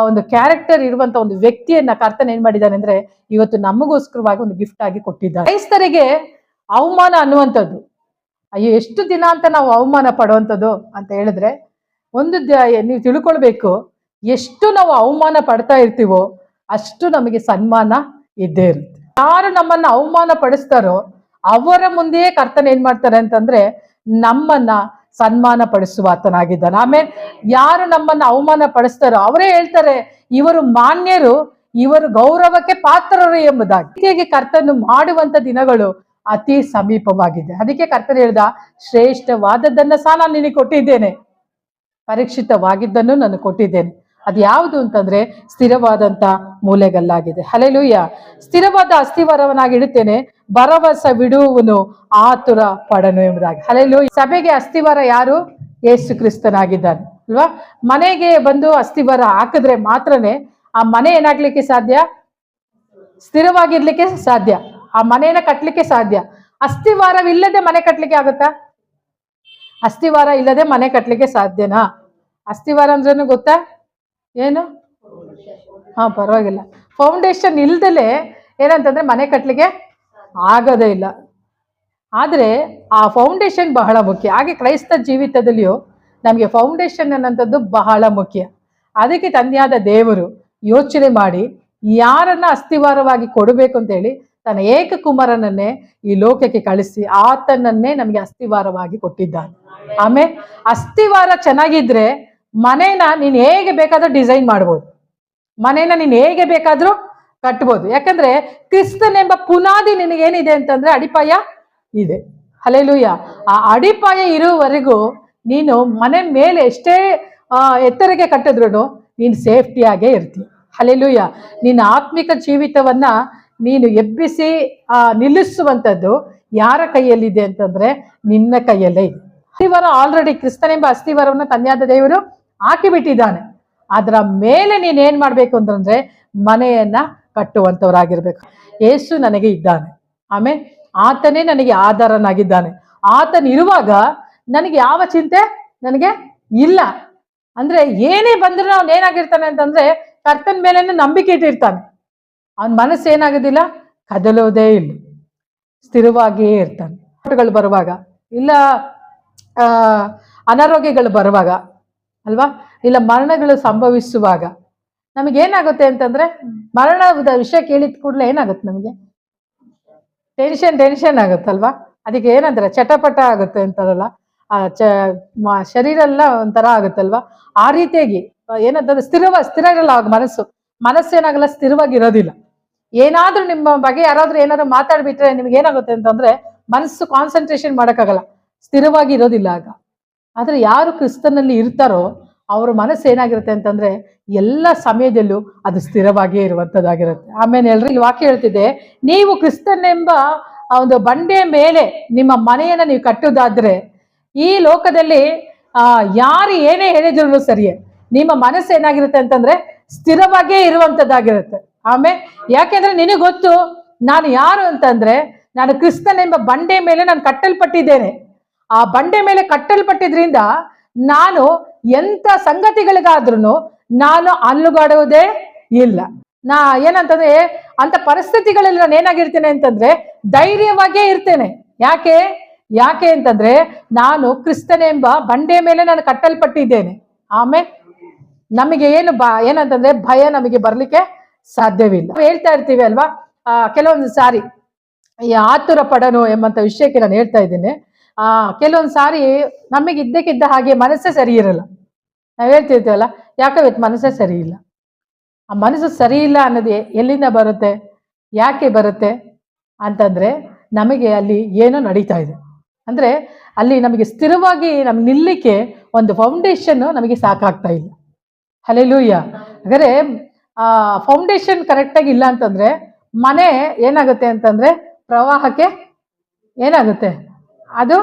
ಒಂದು ಕ್ಯಾರೆಕ್ಟರ್ ಇರುವಂತ ಒಂದು ವ್ಯಕ್ತಿಯನ್ನ ಕರ್ತನ ಏನ್ ಮಾಡಿದ್ದಾನೆ ಅಂದ್ರೆ ಇವತ್ತು ನಮಗೋಸ್ಕರವಾಗಿ ಒಂದು ಗಿಫ್ಟ್ ಆಗಿ ಕೊಟ್ಟಿದ್ದಾನೆ. ಕ್ರೈಸ್ತರಿಗೆ ಅವಮಾನ ಅನ್ನುವಂಥದ್ದು, ಅಯ್ಯೋ ಎಷ್ಟು ದಿನ ಅಂತ ನಾವು ಅವಮಾನ ಪಡುವಂಥದ್ದು ಅಂತ ಹೇಳಿದ್ರೆ, ಒಂದು ನೀವು ತಿಳ್ಕೊಳ್ಬೇಕು, ಎಷ್ಟು ನಾವು ಅವಮಾನ ಪಡ್ತಾ ಇರ್ತೀವೋ ಅಷ್ಟು ನಮಗೆ ಸನ್ಮಾನ ಇದ್ದೇ ಇರುತ್ತೆ. ಯಾರು ನಮ್ಮನ್ನ ಅವಮಾನ ಪಡಿಸ್ತಾರೋ ಅವರ ಮುಂದೆಯೇ ಕರ್ತನ ಏನ್ ಮಾಡ್ತಾರೆ ಅಂತಂದ್ರೆ ನಮ್ಮನ್ನ ಸನ್ಮಾನ ಪಡಿಸುವ ಆತನಾಗಿದ್ದಾನೆ. ಆಮೇಲೆ ಯಾರು ನಮ್ಮನ್ನ ಅವಮಾನ ಪಡಿಸ್ತಾರೋ ಅವರೇ ಹೇಳ್ತಾರೆ ಇವರು ಮಾನ್ಯರು, ಇವರು ಗೌರವಕ್ಕೆ ಪಾತ್ರರು ಎಂಬುದಾಗಿ. ಹೀಗೆ ಕರ್ತನು ಮಾಡುವಂತ ದಿನಗಳು ಅತಿ ಸಮೀಪವಾಗಿದೆ. ಅದಕ್ಕೆ ಕರ್ತನು ಹೇಳ್ದ, ಶ್ರೇಷ್ಠವಾದದ್ದನ್ನ ಸಹ ನಾನು ನಿನಗೆ ಕೊಟ್ಟಿದ್ದೇನೆ, ಪರೀಕ್ಷಿತವಾಗಿದ್ದನ್ನು ನಾನು ಕೊಟ್ಟಿದ್ದೇನೆ. ಅದು ಯಾವುದು ಅಂತಂದ್ರೆ ಸ್ಥಿರವಾದಂತ ಮೂಲೆಗಲ್ಲಾಗಿದೆ. ಹಲ್ಲೆಲೂಯಾ. ಸ್ಥಿರವಾದ ಅಸ್ಥಿವಾರವನ್ನಾಗಿ ಇಡುತ್ತೇನೆ, ಭರವಸೆ ಬಿಡುವನು ಆತುರ ಪಡನು ಎಂಬುದಾಗಿ. ಹಲ್ಲೆಲೂಯಾ. ಸಭೆಗೆ ಅಸ್ಥಿವಾರ ಯಾರು? ಯೇಸು ಕ್ರಿಸ್ತನಾಗಿದ್ದಾನೆ ಅಲ್ವಾ. ಮನೆಗೆ ಬಂದು ಅಸ್ಥಿವಾರ ಹಾಕಿದ್ರೆ ಮಾತ್ರನೇ ಆ ಮನೆ ಏನಾಗ್ಲಿಕ್ಕೆ ಸಾಧ್ಯ, ಸ್ಥಿರವಾಗಿರ್ಲಿಕ್ಕೆ ಸಾಧ್ಯ, ಆ ಮನೆಯನ್ನ ಕಟ್ಲಿಕ್ಕೆ ಸಾಧ್ಯ. ಅಸ್ಥಿವಾರವಿಲ್ಲದೆ ಮನೆ ಕಟ್ಲಿಕ್ಕೆ ಆಗುತ್ತಾ? ಅಸ್ಥಿವಾರ ಇಲ್ಲದೆ ಮನೆ ಕಟ್ಲಿಕ್ಕೆ ಸಾಧ್ಯನಾ? ಅಸ್ಥಿವಾರ ಅಂದ್ರೇನು ಗೊತ್ತಾ? ಏನು? ಪರವಾಗಿಲ್ಲ. ಫೌಂಡೇಶನ್ ಇಲ್ದಲೆ ಏನಂತಂದ್ರೆ ಮನೆ ಕಟ್ಲಿಕ್ಕೆ ಆಗೋದೇ ಇಲ್ಲ. ಆದ್ರೆ ಆ ಫೌಂಡೇಶನ್ ಬಹಳ ಮುಖ್ಯ. ಹಾಗೆ ಕ್ರೈಸ್ತ ಜೀವಿತದಲ್ಲಿಯೂ ನಮಗೆ ಫೌಂಡೇಶನ್ ಅನ್ನೋಂಥದ್ದು ಬಹಳ ಮುಖ್ಯ. ಅದಕ್ಕೆ ತಂದೆಯಾದ ದೇವರು ಯೋಚನೆ ಮಾಡಿ ಯಾರನ್ನ ಅಸ್ಥಿವಾರವಾಗಿ ಕೊಡಬೇಕು ಅಂತ ಹೇಳಿ ತನ್ನ ಏಕಕುಮಾರನನ್ನೇ ಈ ಲೋಕಕ್ಕೆ ಕಳಿಸಿ ಆತನನ್ನೇ ನಮಗೆ ಅಸ್ಥಿವಾರವಾಗಿ ಕೊಟ್ಟಿದ್ದಾನೆ. ಆಮೇಲೆ ಅಸ್ಥಿವಾರ ಚೆನ್ನಾಗಿದ್ರೆ ಮನೇನ ನೀನ್ ಹೇಗೆ ಬೇಕಾದ್ರೂ ಡಿಸೈನ್ ಮಾಡ್ಬೋದು, ಮನೇನ ನೀನ್ ಹೇಗೆ ಬೇಕಾದ್ರೂ ಕಟ್ಬೋದು. ಯಾಕಂದ್ರೆ ಕ್ರಿಸ್ತನೆಂಬ ಪುನಾದಿ ನಿನಗೇನಿದೆ ಅಂತಂದ್ರೆ ಅಡಿಪಾಯ ಇದೆ. ಹಲ್ಲೆಲೂಯಾ. ಆ ಅಡಿಪಾಯ ಇರುವವರೆಗೂ ನೀನು ಮನೆ ಮೇಲೆ ಎಷ್ಟೇ ಎತ್ತರಕ್ಕೆ ಕಟ್ಟಿದ್ರು ನೀನು ಸೇಫ್ಟಿಯಾಗೇ ಇರ್ತೀಯ. ಹಲ್ಲೆಲೂಯಾ. ನಿನ್ನ ಆತ್ಮಿಕ ಜೀವಿತವನ್ನ ನೀನು ಎಬ್ಬಿಸಿ ನಿಲ್ಲಿಸುವಂಥದ್ದು ಯಾರ ಕೈಯಲ್ಲಿದೆ ಅಂತಂದ್ರೆ ನಿನ್ನ ಕೈಯಲ್ಲೇ ಇದೆ. ಅಸ್ಥಿವಾರ ಆಲ್ರೆಡಿ ಕ್ರಿಸ್ತನೆಂಬ ಅಸ್ಥಿವಾರವನ್ನ ತಂದೆಯಾದ ದೇವರು ಹಾಕಿಬಿಟ್ಟಿದ್ದಾನೆ. ಅದರ ಮೇಲೆ ನೀನ್ ಏನ್ ಮಾಡ್ಬೇಕು ಅಂತಂದ್ರೆ ಮನೆಯನ್ನ ಕಟ್ಟುವಂತವರಾಗಿರ್ಬೇಕು. ಯೇಸು ನನಗೆ ಇದ್ದಾನೆ, ಆಮೇಲೆ ಆತನೇ ನನಗೆ ಆಧಾರನಾಗಿದ್ದಾನೆ. ಆತನಿರುವಾಗ ನನಗೆ ಯಾವ ಚಿಂತೆ ನನಗೆ ಇಲ್ಲ. ಅಂದ್ರೆ ಏನೇ ಬಂದ್ರು ಅವ್ನು ಏನಾಗಿರ್ತಾನೆ ಅಂತಂದ್ರೆ ಕರ್ತನ ಮೇಲೆ ನಂಬಿಕೆ ಇಟ್ಟಿರ್ತಾನೆ. ಅವನ ಮನಸ್ಸು ಏನಾಗೋದಿಲ್ಲ, ಕದಲೋದೇ ಇಲ್ಲ, ಸ್ಥಿರವಾಗಿಯೇ ಇರ್ತಾನೆ. ಬರುವಾಗ ಇಲ್ಲ ಅನಾರೋಗ್ಯಗಳು ಬರುವಾಗ ಅಲ್ವಾ, ಇಲ್ಲ ಮರಣಗಳು ಸಂಭವಿಸುವಾಗ ನಮಗೇನಾಗುತ್ತೆ ಅಂತಂದ್ರೆ ಮರಣದ ವಿಷಯ ಕೇಳಿದ ಕೂಡಲೇ ಏನಾಗುತ್ತೆ, ನಮಗೆ ಟೆನ್ಷನ್ ಆಗುತ್ತಲ್ವಾ. ಅದಕ್ಕೆ ಏನಂದ್ರೆ ಚಟಪಟ ಆಗುತ್ತೆ ಅಂತಾರಲ್ಲ, ಶರೀರ ಎಲ್ಲ ಒಂಥರ ಆಗುತ್ತಲ್ವಾ. ಆ ರೀತಿಯಾಗಿ ಏನಂತಂದ್ರೆ ಸ್ಥಿರ ಇರಲ್ಲ ಅವಾಗ ಮನಸ್ಸೇನಾಗಲ್ಲ, ಸ್ಥಿರವಾಗಿರೋದಿಲ್ಲ. ಏನಾದ್ರೂ ನಿಮ್ಮ ಬಗ್ಗೆ ಯಾರಾದ್ರೂ ಏನಾದ್ರು ಮಾತಾಡ್ಬಿಟ್ರೆ ನಿಮ್ಗೆ ಏನಾಗುತ್ತೆ ಅಂತಂದ್ರೆ ಮನಸ್ಸು ಕಾನ್ಸಂಟ್ರೇಷನ್ ಮಾಡೋಕ್ಕಾಗಲ್ಲ, ಸ್ಥಿರವಾಗಿ ಇರೋದಿಲ್ಲ ಆಗ. ಆದ್ರೆ ಯಾರು ಕ್ರಿಸ್ತನಲ್ಲಿ ಇರ್ತಾರೋ ಅವ್ರ ಮನಸ್ಸು ಏನಾಗಿರುತ್ತೆ ಅಂತಂದ್ರೆ ಎಲ್ಲ ಸಮಯದಲ್ಲೂ ಅದು ಸ್ಥಿರವಾಗಿಯೇ ಇರುವಂತದ್ದಾಗಿರುತ್ತೆ. ಆಮೇಲೆ ಎಲ್ರು ಇಲ್ಲಿ ವಾಕ್ಯ ಹೇಳ್ತಿದೆ, ನೀವು ಕ್ರಿಸ್ತನೆಂಬ ಒಂದು ಬಂಡೆಯ ಮೇಲೆ ನಿಮ್ಮ ಮನೆಯನ್ನ ನೀವು ಕಟ್ಟುವುದಾದ್ರೆ ಈ ಲೋಕದಲ್ಲಿ ಯಾರು ಏನೇ ಹೇಳಿದ್ರು ಸರಿಯೇ, ನಿಮ್ಮ ಮನಸ್ಸು ಏನಾಗಿರುತ್ತೆ ಅಂತಂದ್ರೆ ಸ್ಥಿರವಾಗಿಯೇ ಇರುವಂತದ್ದಾಗಿರುತ್ತೆ. ಆಮೇಲೆ ಯಾಕೆಂದ್ರೆ ನಿನಗೆ ಗೊತ್ತು ನಾನು ಯಾರು ಅಂತಂದ್ರೆ ನಾನು ಕ್ರಿಸ್ತನೆಂಬ ಬಂಡೆ ಮೇಲೆ ನಾನು ಕಟ್ಟಲ್ಪಟ್ಟಿದ್ದೇನೆ. ಆ ಬಂಡೆ ಮೇಲೆ ಕಟ್ಟಲ್ಪಟ್ಟಿದ್ರಿಂದ ನಾನು ಎಂತ ಸಂಗತಿಗಳಿಗಾದ್ರೂ ನಾನು ಅಲ್ಲುಗಾಡುವುದೇ ಇಲ್ಲ. ಏನಂತಂದ್ರೆ ಅಂತ ಪರಿಸ್ಥಿತಿಗಳಲ್ಲಿ ನಾನು ಏನಾಗಿರ್ತೇನೆ ಅಂತಂದ್ರೆ ಧೈರ್ಯವಾಗಿಯೇ ಇರ್ತೇನೆ. ಯಾಕೆ ಅಂತಂದ್ರೆ ನಾನು ಕ್ರಿಸ್ತನೆಂಬ ಬಂಡೆ ಮೇಲೆ ನಾನು ಕಟ್ಟಲ್ಪಟ್ಟಿದ್ದೇನೆ. ಆಮೇಲೆ ನಮಗೆ ಏನಂತಂದ್ರೆ ಭಯ ನಮಗೆ ಬರ್ಲಿಕ್ಕೆ ಸಾಧ್ಯವಿಲ್ಲ. ಹೇಳ್ತಾ ಇರ್ತೀವಿ ಅಲ್ವಾ, ಕೆಲವೊಂದು ಸಾರಿ ಈ ಆತುರ ಪಡನು ಎಂಬಂತ ವಿಷಯಕ್ಕೆ ನಾನು ಹೇಳ್ತಾ ಇದ್ದೇನೆ. ಕೆಲವೊಂದು ಸಾರಿ ನಮಗೆ ಇದ್ದಕ್ಕಿದ್ದ ಹಾಗೆ ಮನಸ್ಸೇ ಸರಿ ಇರಲ್ಲ. ನಾವ್ ಹೇಳ್ತಿರ್ತೀವಲ್ಲ, ಯಾಕೆ ಮನಸ್ಸೇ ಸರಿ ಇಲ್ಲ, ಆ ಮನಸ್ಸು ಸರಿ ಇಲ್ಲ ಅನ್ನೋದು ಎಲ್ಲಿಂದ ಬರುತ್ತೆ, ಯಾಕೆ ಬರುತ್ತೆ ಅಂತಂದರೆ ನಮಗೆ ಅಲ್ಲಿ ಏನೋ ನಡೀತಾ ಇದೆ. ಅಂದರೆ ಅಲ್ಲಿ ನಮಗೆ ಸ್ಥಿರವಾಗಿ ನಮ್ಗೆ ನಿಲ್ಲಕ್ಕೆ ಒಂದು ಫೌಂಡೇಶನ್ನು ನಮಗೆ ಸಾಕಾಗ್ತಾ ಇಲ್ಲ. ಹಲ್ಲೆಲೂಯಾ. ಹಾಗಾದರೆ ಆ ಫೌಂಡೇಶನ್ ಕರೆಕ್ಟಾಗಿ ಇಲ್ಲ ಅಂತಂದರೆ ಮನೆ ಏನಾಗುತ್ತೆ ಅಂತಂದರೆ ಪ್ರವಾಹಕ್ಕೆ ಏನಾಗುತ್ತೆ, ಅದು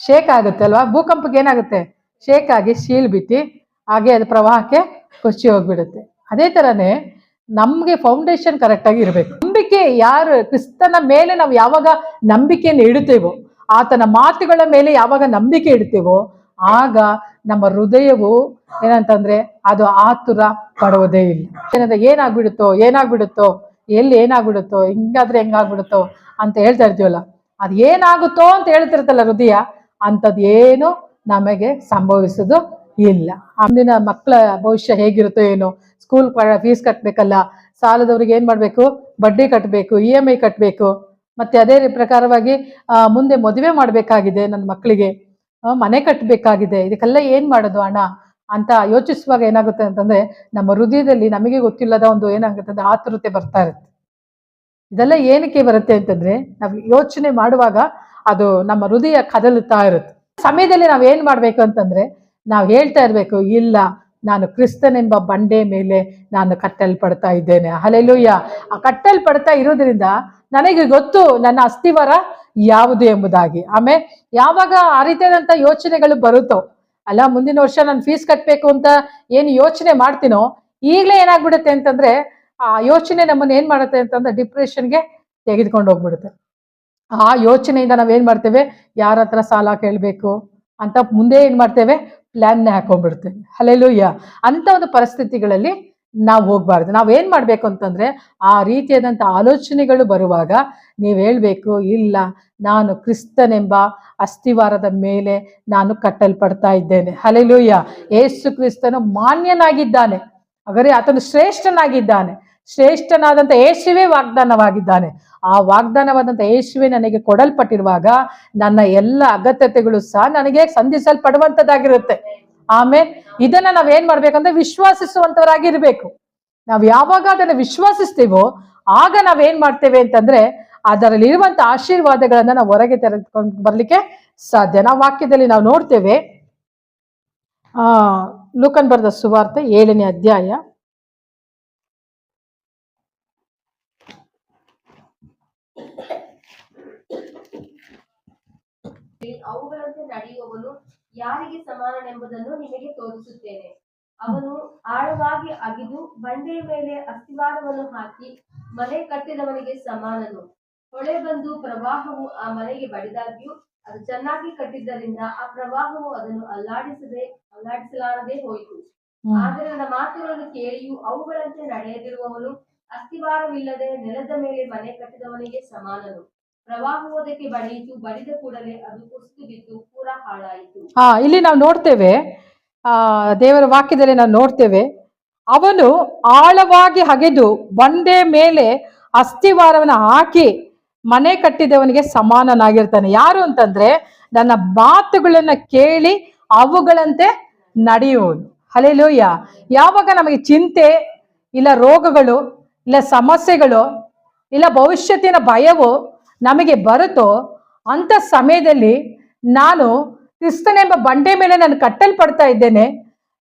ಶೇಕ್ ಆಗುತ್ತೆ ಅಲ್ವಾ. ಭೂಕಂಪಕ್ಕೆ ಏನಾಗುತ್ತೆ, ಶೇಕ್ ಆಗಿ ಬಿಟ್ಟು ಹಾಗೆ ಅದು ಪ್ರವಾಹಕ್ಕೆ ಕೊಚ್ಚಿ ಹೋಗ್ಬಿಡುತ್ತೆ. ಅದೇ ಥರನೇ ನಮಗೆ ಫೌಂಡೇಶನ್ ಕರೆಕ್ಟಾಗಿ ಇರಬೇಕು. ನಂಬಿಕೆ ಯಾರು ಕ್ರಿಸ್ತನ ಮೇಲೆ ನಾವು ಯಾವಾಗ ನಂಬಿಕೆಯನ್ನು ಇಡುತ್ತೇವೋ, ಆತನ ಮಾತುಗಳ ಮೇಲೆ ಯಾವಾಗ ನಂಬಿಕೆ ಇಡ್ತೇವೋ, ಆಗ ನಮ್ಮ ಹೃದಯವು ಏನಂತಂದ್ರೆ ಅದು ಆತುರ ಪಡುವುದೇ ಇಲ್ಲ. ಏನಂದ್ರೆ ಏನಾಗ್ಬಿಡುತ್ತೋ ಎಲ್ಲಿ ಏನಾಗ್ಬಿಡುತ್ತೋ, ಹಿಂಗಾದ್ರೆ ಹೆಂಗಾಗ್ಬಿಡುತ್ತೋ ಅಂತ ಹೇಳ್ತಾ ಇರ್ತೀವಲ್ಲ, ಅದು ಏನಾಗುತ್ತೋ ಅಂತ ಹೇಳ್ತಿರ್ತಲ್ಲ ಹೃದಯ, ಅಂಥದ್ದು ಏನು ನಮಗೆ ಸಂಭವಿಸೋದು ಇಲ್ಲ. ಅಂದಿನ ಮಕ್ಕಳ ಭವಿಷ್ಯ ಹೇಗಿರುತ್ತೋ ಏನೋ, ಸ್ಕೂಲ್ ಫೀಸ್ ಕಟ್ಟಬೇಕಲ್ಲ, ಸಾಲದವ್ರಿಗೆ ಏನು ಮಾಡಬೇಕು, ಬಡ್ಡಿ ಕಟ್ಟಬೇಕು, EMI ಕಟ್ಟಬೇಕು, ಮತ್ತೆ ಅದೇ ಪ್ರಕಾರವಾಗಿ ಮುಂದೆ ಮದುವೆ ಮಾಡಬೇಕಾಗಿದೆ, ನನ್ನ ಮಕ್ಕಳಿಗೆ ಮನೆ ಕಟ್ಟಬೇಕಾಗಿದೆ, ಇದಕ್ಕೆಲ್ಲ ಏನು ಮಾಡೋದು ಹಣ ಅಂತ ಯೋಚಿಸುವಾಗ ಏನಾಗುತ್ತೆ ಅಂತಂದರೆ ನಮ್ಮ ಹೃದಯದಲ್ಲಿ ನಮಗೆ ಗೊತ್ತಿಲ್ಲದ ಒಂದು ಏನಾಗುತ್ತೆ ಅಂದರೆ ಆತುರತೆ ಬರ್ತಾ ಇರುತ್ತೆ. ಇದೆಲ್ಲ ಏನಕ್ಕೆ ಬರುತ್ತೆ ಅಂತಂದರೆ ನಾವು ಯೋಚನೆ ಮಾಡುವಾಗ ಅದು ನಮ್ಮ ಹೃದಯ ಕದಲುತ್ತಾ ಇರುತ್ತೆ. ಸಮಯದಲ್ಲಿ ನಾವು ಏನು ಮಾಡಬೇಕು ಅಂತಂದರೆ ನಾವು ಹೇಳ್ತಾ ಇರಬೇಕು, ಇಲ್ಲ ನಾನು ಕ್ರಿಸ್ತನೆಂಬ ಬಂಡೆ ಮೇಲೆ ನಾನು ಕಟ್ಟಲ್ಪಡ್ತಾ ಇದ್ದೇನೆ. ಹಲ್ಲೆಲೂಯಾ. ಆ ಕಟ್ಟಲ್ಪಡ್ತಾ ಇರೋದ್ರಿಂದ ನನಗೆ ಗೊತ್ತು ನನ್ನ ಅಸ್ತಿವಾರ ಯಾವುದು ಎಂಬುದಾಗಿ. ಆಮೇಲೆ ಯಾವಾಗ ಆ ರೀತಿಯಾದಂಥ ಯೋಚನೆಗಳು ಬರುತ್ತೋ, ಅಲ್ಲ ಮುಂದಿನ ವರ್ಷ ನಾನು ಫೀಸ್ ಕಟ್ಟಬೇಕು ಅಂತ ಏನು ಯೋಚನೆ ಮಾಡ್ತೀನೋ, ಈಗಲೇ ಏನಾಗ್ಬಿಡುತ್ತೆ ಅಂತಂದ್ರೆ ಆ ಯೋಚನೆ ನಮ್ಮನ್ನು ಏನು ಮಾಡುತ್ತೆ ಅಂತಂದ್ರೆ ಡಿಪ್ರೆಷನ್ಗೆ ತೆಗೆದುಕೊಂಡು ಹೋಗ್ಬಿಡುತ್ತೆ. ಆ ಯೋಚನೆಯಿಂದ ನಾವೇನು ಮಾಡ್ತೇವೆ, ಯಾರ ಹತ್ರ ಸಾಲ ಕೇಳಬೇಕು ಅಂತ ಮುಂದೆ ಏನು ಮಾಡ್ತೇವೆ, ಪ್ಲ್ಯಾನ್ನೇ ಹಾಕೊಂಡ್ಬಿಡ್ತೇವೆ. ಹಲ್ಲೆಲೂಯಾ. ಅಂಥ ಒಂದು ಪರಿಸ್ಥಿತಿಗಳಲ್ಲಿ ನಾವು ಹೋಗ್ಬಾರ್ದು. ನಾವೇನು ಮಾಡಬೇಕು ಅಂತಂದರೆ ಆ ರೀತಿಯಾದಂಥ ಆಲೋಚನೆಗಳು ಬರುವಾಗ ನೀವು ಹೇಳಬೇಕು, ಇಲ್ಲ ನಾನು ಕ್ರಿಸ್ತನೆಂಬ ಅಸ್ತಿವಾರದ ಮೇಲೆ ನಾನು ಕಟ್ಟಲ್ಪಡ್ತಾ ಇದ್ದೇನೆ. ಹಲ್ಲೆಲೂಯಾ. ಯೇಸು ಕ್ರಿಸ್ತನು ಮಾನ್ಯನಾಗಿದ್ದಾನೆ, ಹಾಗಾದರೆ ಆತನು ಶ್ರೇಷ್ಠನಾಗಿದ್ದಾನೆ. ಶ್ರೇಷ್ಠನಾದಂಥ ಯೇಸುವೇ ವಾಗ್ದಾನವಾಗಿದ್ದಾನೆ. ಆ ವಾಗ್ದಾನವಾದಂಥ ಯೇಸುವೆ ನನಗೆ ಕೊಡಲ್ಪಟ್ಟಿರುವಾಗ ನನ್ನ ಎಲ್ಲ ಅಗತ್ಯತೆಗಳು ಸಹ ನನಗೆ ಸಂಧಿಸಲ್ಪಡುವಂಥದ್ದಾಗಿರುತ್ತೆ. ಆಮೇಲೆ ಇದನ್ನ ನಾವೇನ್ ಮಾಡ್ಬೇಕಂದ್ರೆ ವಿಶ್ವಾಸಿಸುವಂತವರಾಗಿರ್ಬೇಕು. ನಾವು ಯಾವಾಗ ಅದನ್ನು ವಿಶ್ವಾಸಿಸ್ತೀವೋ ಆಗ ನಾವೇನ್ ಮಾಡ್ತೇವೆ ಅಂತಂದ್ರೆ ಅದರಲ್ಲಿ ಇರುವಂತ ಆಶೀರ್ವಾದಗಳನ್ನ ನಾವು ಹೊರಗೆ ತೆಗೆದುಕೊಂಡು ಬರ್ಲಿಕ್ಕೆ ಸಾಧ್ಯ. ನಾವು ವಾಕ್ಯದಲ್ಲಿ ನಾವು ನೋಡ್ತೇವೆ, ಲೂಕನ್ ಬರೆದ ಸುವಾರ್ತೆ 7ನೇ ಅಧ್ಯಾಯ ಅವುಗಳಂತೆ ನಡೆಯುವವನು ಯಾರಿಗೆ ಸಮಾನನೆಂಬುದನ್ನು ನಿಮಗೆ ತೋರಿಸುತ್ತೇನೆ. ಅವನು ಆಳವಾಗಿ ಅಗಿದು ಬಂಡೆಯ ಮೇಲೆ ಅಸ್ತಿವಾರವನ್ನು ಹಾಕಿ ಮನೆ ಕಟ್ಟಿದವನಿಗೆ ಸಮಾನನು. ಹೊಳೆ ಬಂದು ಪ್ರವಾಹವು ಆ ಮನೆಗೆ ಬಡಿದಾಗ್ಯೂ ಅದು ಚೆನ್ನಾಗಿ ಕಟ್ಟಿದ್ದರಿಂದ ಆ ಪ್ರವಾಹವು ಅದನ್ನು ಅಲ್ಲಾಡಿಸಲಾರದೆ ಹೋಯಿತು. ಆದರೆ ನನ್ನ ಮಾತುಗಳನ್ನು ಕೇಳಿಯೂ ಅವುಗಳಂತೆ ನಡೆಯದಿರುವವನು ಅಸ್ತಿವಾರವಿಲ್ಲದೆ ನೆಲದ ಮೇಲೆ ಮನೆ ಕಟ್ಟಿದವನಿಗೆ ಸಮಾನನು. ಪ್ರವಾಹವು ಅದಕ್ಕೆ ಬಡಿಯಿತು, ಬಡಿದ ಕೂಡಲೇ ಅದು ಕುಸಿದು ಬಿದ್ದು ಪೂರಾ ಹಾಳಾಯಿತು. ಇಲ್ಲಿ ನಾವು ನೋಡ್ತೇವೆ, ದೇವರ ವಾಕ್ಯದಲ್ಲಿ ನಾವು ನೋಡ್ತೇವೆ, ಅವನು ಆಳವಾಗಿ ಅಗೆದು ಬಂಡೆ ಮೇಲೆ ಅಸ್ತಿವಾರವನ್ನು ಹಾಕಿ ಮನೆ ಕಟ್ಟಿದವನಿಗೆ ಸಮಾನನಾಗಿರ್ತಾನೆ. ಯಾರು ಅಂತಂದ್ರೆ ನನ್ನ ಮಾತುಗಳನ್ನ ಕೇಳಿ ಅವುಗಳಂತೆ ನಡೆಯುವನು. ಹಲ್ಲೆಲೂಯಾ. ಯಾವಾಗ ನಮಗೆ ಚಿಂತೆ ಇಲ್ಲ, ರೋಗಗಳು ಇಲ್ಲ, ಸಮಸ್ಯೆಗಳು ಇಲ್ಲ, ಭವಿಷ್ಯತ್ತಿನ ಭಯವು ನಮಗೆ ಬರುತ್ತೋ ಅಂಥ ಸಮಯದಲ್ಲಿ ನಾನು ಕ್ರಿಸ್ತನೆಂಬ ಬಂಡೆ ಮೇಲೆ ನಾನು ಕಟ್ಟಲ್ಪಡ್ತಾ ಇದ್ದೇನೆ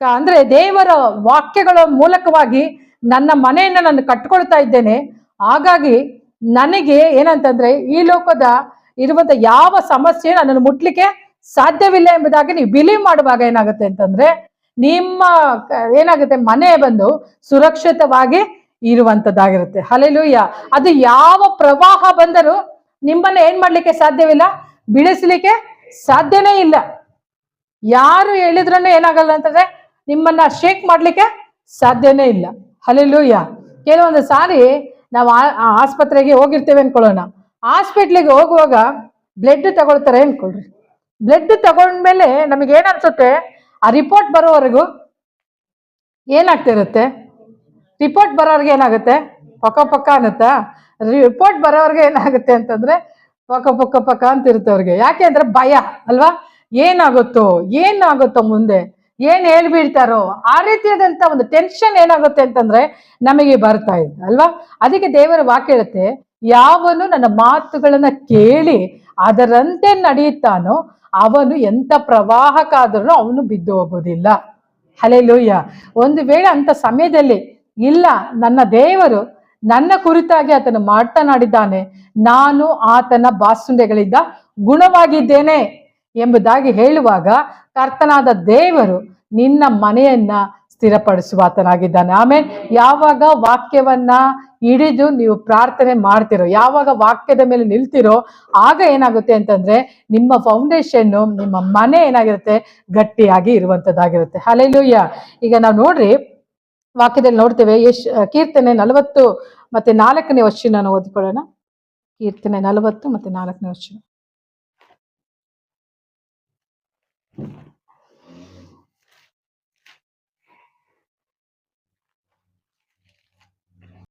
ಅಂದ್ರೆ ದೇವರ ವಾಕ್ಯಗಳ ಮೂಲಕವಾಗಿ ನನ್ನ ಮನೆಯನ್ನು ನಾನು ಕಟ್ಕೊಳ್ತಾ ಇದ್ದೇನೆ. ಹಾಗಾಗಿ ನನಗೆ ಏನಂತಂದ್ರೆ ಈ ಲೋಕದ ಇರುವಂತ ಯಾವ ಸಮಸ್ಯೆ ನನ್ನನ್ನು ಮುಟ್ಲಿಕ್ಕೆ ಸಾಧ್ಯವಿಲ್ಲ ಎಂಬುದಾಗಿ ನೀವು ಬಿಲೀವ್ ಮಾಡುವಾಗ ಏನಾಗುತ್ತೆ ಅಂತಂದ್ರೆ ನಿಮ್ಮ ಏನಾಗುತ್ತೆ, ಮನೆ ಬಂದು ಸುರಕ್ಷಿತವಾಗಿ ಇರುವಂತದ್ದಾಗಿರುತ್ತೆ. ಹಲ್ಲೆಲೂಯಾ. ಅದು ಯಾವ ಪ್ರವಾಹ ಬಂದರೂ ನಿಮ್ಮನ್ನ ಏನ್ ಮಾಡ್ಲಿಕ್ಕೆ ಸಾಧ್ಯವಿಲ್ಲ, ಬೀಳಿಸ್ಲಿಕ್ಕೆ ಸಾಧ್ಯನೇ ಇಲ್ಲ. ಯಾರು ಹೇಳಿದ್ರೂ ಏನಾಗಲ್ಲ ಅಂತಂದ್ರೆ ನಿಮ್ಮನ್ನ ಶೇಕ್ ಮಾಡ್ಲಿಕ್ಕೆ ಸಾಧ್ಯನೇ ಇಲ್ಲ. ಹಲ್ಲೆಲೂಯಾ. ಕೆಲವೊಂದು ಸಾರಿ ನಾವು ಆಸ್ಪತ್ರೆಗೆ ಹೋಗಿರ್ತೇವೆ ಅನ್ಕೊಳ್ಳೋಣ, ಹಾಸ್ಪಿಟ್ಲಿಗೆ ಹೋಗುವಾಗ ಬ್ಲಡ್ ತಗೊಳ್ತಾರೆ ಅನ್ಕೊಳ್ರಿ. ಬ್ಲಡ್ ತಗೊಂಡ್ಮೇಲೆ ನಮಗೆ ಏನ್ ಅನ್ಸುತ್ತೆ, ಆ ರಿಪೋರ್ಟ್ ಬರೋವರೆಗೂ ಏನಾಗ್ತಿರುತ್ತೆ, ರಿಪೋರ್ಟ್ ಬರೋರ್ಗೆ ಏನಾಗುತ್ತೆ, ಪಕ್ಕ ಅನ್ನುತ್ತಾ. ರಿಪೋರ್ಟ್ ಬರೋರ್ಗೆ ಏನಾಗುತ್ತೆ ಅಂತಂದ್ರೆ ಪಕ್ಕ ಅಂತ ಇರುತ್ತೆ ಅವ್ರಿಗೆ. ಯಾಕೆ ಅಂದ್ರೆ ಭಯ ಅಲ್ವಾ, ಏನಾಗುತ್ತೋ ಮುಂದೆ, ಏನ್ ಹೇಳ್ಬಿಡ್ತಾರೋ ಆ ರೀತಿಯಾದಂತ ಒಂದು ಟೆನ್ಷನ್ ಏನಾಗುತ್ತೆ ಅಂತಂದ್ರೆ ನಮಗೆ ಬರ್ತಾ ಇದೆ ಅಲ್ವಾ. ಅದಕ್ಕೆ ದೇವರ ವಾಕ್ಯ ಹೇಳುತ್ತೆ, ಯಾವನು ನನ್ನ ಮಾತುಗಳನ್ನ ಕೇಳಿ ಅದರಂತೆ ನಡೆಯುತ್ತಾನೋ ಅವನು ಎಂತ ಪ್ರವಾಹಕ್ಕಾದ್ರೂ ಅವನು ಬಿದ್ದು ಹೋಗೋದಿಲ್ಲ. ಹಲ್ಲೆಲೂಯಾ. ಒಂದು ವೇಳೆ ಅಂತ ಸಮಯದಲ್ಲಿ ಇಲ್ಲ, ನನ್ನ ದೇವರು ನನ್ನ ಕುರಿತಾಗಿ ಆತನು ಮಾತನಾಡಿದ್ದಾನೆ, ನಾನು ಆತನ ಬಾಸುಂಡೆಗಳಿಂದ ಗುಣವಾಗಿದ್ದೇನೆ ಎಂಬುದಾಗಿ ಹೇಳುವಾಗ ಕರ್ತನಾದ ದೇವರು ನಿನ್ನ ಮನೆಯನ್ನ ಸ್ಥಿರಪಡಿಸುವಾತನಾಗಿದ್ದಾನೆ. ಆಮೇಲೆ ಯಾವಾಗ ವಾಕ್ಯವನ್ನ ಹಿಡಿದು ನೀವು ಪ್ರಾರ್ಥನೆ ಮಾಡ್ತಿರೋ, ಯಾವಾಗ ವಾಕ್ಯದ ಮೇಲೆ ನಿಲ್ತಿರೋ, ಆಗ ಏನಾಗುತ್ತೆ ಅಂತಂದ್ರೆ ನಿಮ್ಮ ಫೌಂಡೇಶನ್, ನಿಮ್ಮ ಮನೆ ಏನಾಗಿರುತ್ತೆ, ಗಟ್ಟಿಯಾಗಿ ಇರುವಂತದ್ದಾಗಿರುತ್ತೆ. ಹಲ್ಲೆಲೂಯಾ. ಈಗ ನಾವು ನೋಡ್ರಿ ವಾಕ್ಯದಲ್ಲಿ ನೋಡ್ತೇವೆ, ಕೀರ್ತನೆ 40 ಮತ್ತೆ 4ನೇ ವಚನ ನಾವು ಓದಿಕೊಳ್ಳೋಣ. ಕೀರ್ತನೆ 40 ಮತ್ತೆ 4ನೇ ವಚನ.